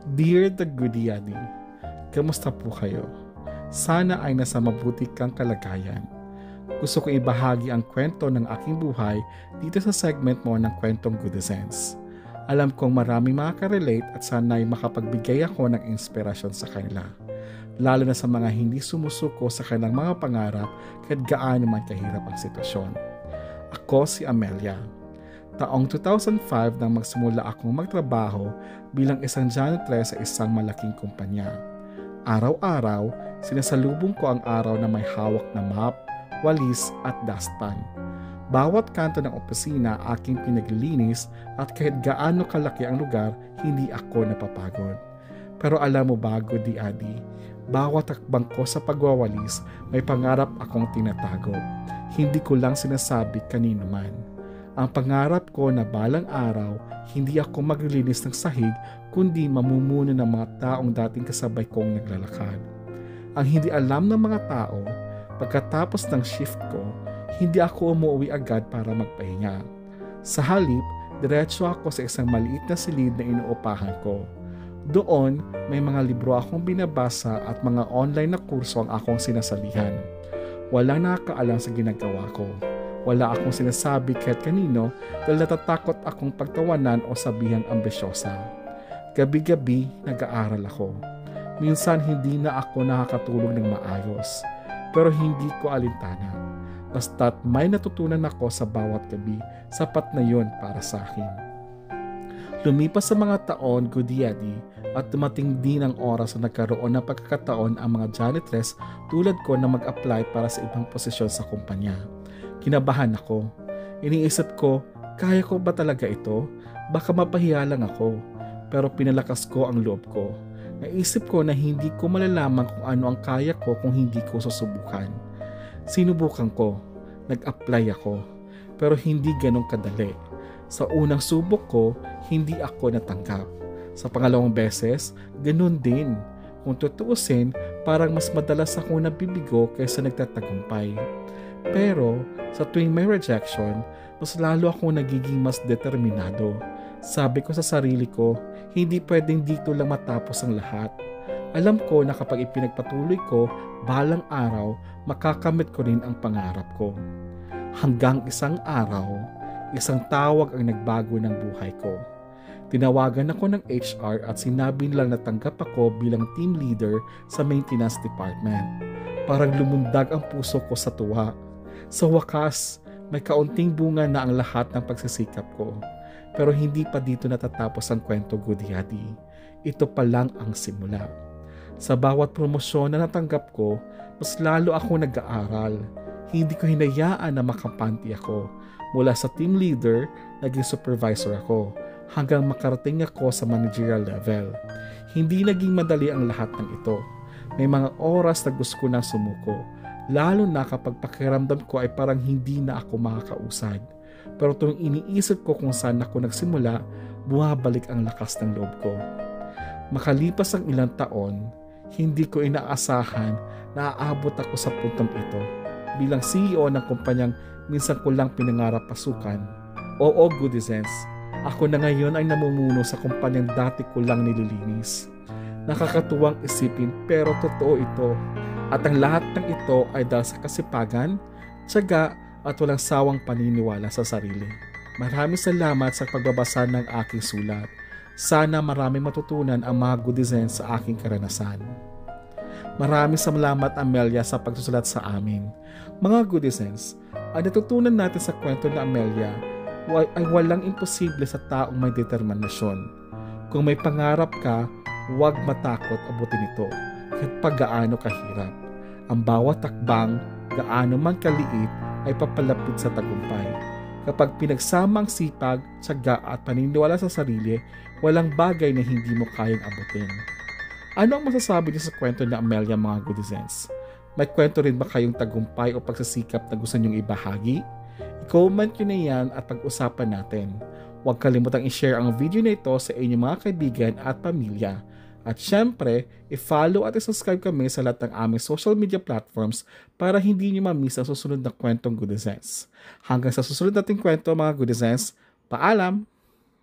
Dear the Goody Yadi, kamusta po kayo? Sana ay nasa mabuti kang kalagayan. Gusto ko ibahagi ang kwento ng aking buhay dito sa segment mo ng Kwentong Goodizens. Alam kong maraming makaka-relate at sana ay makapagbigay ako ng inspirasyon sa kanila. Lalo na sa mga hindi sumusuko sa kanilang mga pangarap kahit gaano man kahirap ang sitwasyon. Ako si Amelia. Taong 2005 nang magsimula akong magtrabaho bilang isang janitress sa isang malaking kumpanya. Araw-araw, sinasalubong ko ang araw na may hawak na mop, walis at dustpan. Bawat kanto ng opisina aking pinaglilinis at kahit gaano kalaki ang lugar, hindi ako napapagod. Pero alam mo ba, Goody Adi, bawat takbang ko sa pagwawalis, may pangarap akong tinatago. Hindi ko lang sinasabi kanino man. Ang pangarap ko na balang araw, hindi ako maglilinis ng sahig kundi mamumuno ng mga taong dating kasabay kong naglalakad. Ang hindi alam ng mga tao, pagkatapos ng shift ko, hindi ako umuwi agad para magpahinga. Sa halip, diretso ako sa isang maliit na silid na inuupahan ko. Doon, may mga libro akong binabasa at mga online na kurso ang akong sinasalihan. Walang nakakaalam sa ginagawa ko. Wala akong sinasabi kahit kanino dahil natatakot akong pagtawanan o sabihan ambisyosa. Gabi-gabi, nag-aaral ako. Minsan hindi na ako nakakatulog ng maayos. Pero hindi ko alintana. Basta't may natutunan ako sa bawat gabi, sapat na yon para sa akin. Lumipas sa mga taon, Goody Yadi, at dumating din ang oras na nagkaroon ng pagkakataon ang mga janitress tulad ko na mag-apply para sa ibang posisyon sa kumpanya. Kinabahan ako. Iniisip ko, kaya ko ba talaga ito? Baka mapahiya lang ako. Pero pinalakas ko ang loob ko. Naisip ko na hindi ko malalaman kung ano ang kaya ko kung hindi ko susubukan. Sinubukan ko. Nag-apply ako. Pero hindi ganun kadali. Sa unang subok ko, hindi ako natanggap. Sa pangalawang beses, ganun din. Kung tutuusin, parang mas madalas ako nabibigo kaysa nagtatagumpay. Pero sa tuwing may rejection, mas lalo akong nagiging mas determinado. Sabi ko sa sarili ko, hindi pwedeng dito lang matapos ang lahat. Alam ko na kapag ipinagpatuloy ko, balang araw, makakamit ko rin ang pangarap ko. Hanggang isang araw, isang tawag ang nagbago ng buhay ko. Tinawagan ako ng HR at sinabi nilang natanggap ako bilang team leader sa maintenance department. Parang lumundag ang puso ko sa tuwa. Sa wakas, may kaunting bunga na ang lahat ng pagsisikap ko. Pero hindi pa dito natatapos ang kwento, Goody Yadi. Ito pa lang ang simula. Sa bawat promosyon na natanggap ko, mas lalo ako nag-aaral. Hindi ko hinayaan na makapanti ako. Mula sa team leader, naging supervisor ako, hanggang makarating ako sa managerial level. Hindi naging madali ang lahat ng ito. May mga oras na gusto ko na sumuko. Lalo na kapag pakiramdam ko ay parang hindi na ako makakausad. Pero tuwing iniisip ko kung saan ako nagsimula, bumabalik ang lakas ng loob ko. Makalipas ang ilang taon, hindi ko inaasahan na aabot ako sa puntong ito. Bilang CEO ng kumpanyang minsan ko lang pinangarap pasukan. Oo, Goodizens, ako na ngayon ay namumuno sa kumpanyang dati ko lang nililinis. Nakakatuwang isipin pero totoo ito. At ang lahat ng ito ay dahil sa kasipagan, tiyaga at walang sawang paniniwala sa sarili. Maraming salamat sa pagbabasa ng aking sulat. Sana maraming matutunan ang mga Goodizens sa aking karanasan. Maraming salamat, Amelia, sa pagsusulat sa amin. Mga Goodizens, ang natutunan natin sa kwento ni Amelia ay walang imposible sa taong may determinasyon. Kung may pangarap ka, huwag matakot abutin ito kahit pagaano kahirap. Ang bawat takbang, gaano man kaliit, ay papalapit sa tagumpay. Kapag pinagsama ang sipag, tiyaga at paniniwala sa sarili, walang bagay na hindi mo kayang abutin. Ano ang masasabi niyo sa kwento ni Amelia, mga Goodizens? May kwento rin ba kayong tagumpay o pagsisikap na gusto niyong ibahagi? I-comment nyo na yan at pag-usapan natin. Huwag kalimutang i-share ang video na ito sa inyong mga kaibigan at pamilya. At syempre, i-follow at i-subscribe kami sa lahat ng aming social media platforms para hindi nyo ma-miss ang susunod na kwentong Goodizens. Hanggang sa susunod nating kwento, mga Goodizens, paalam!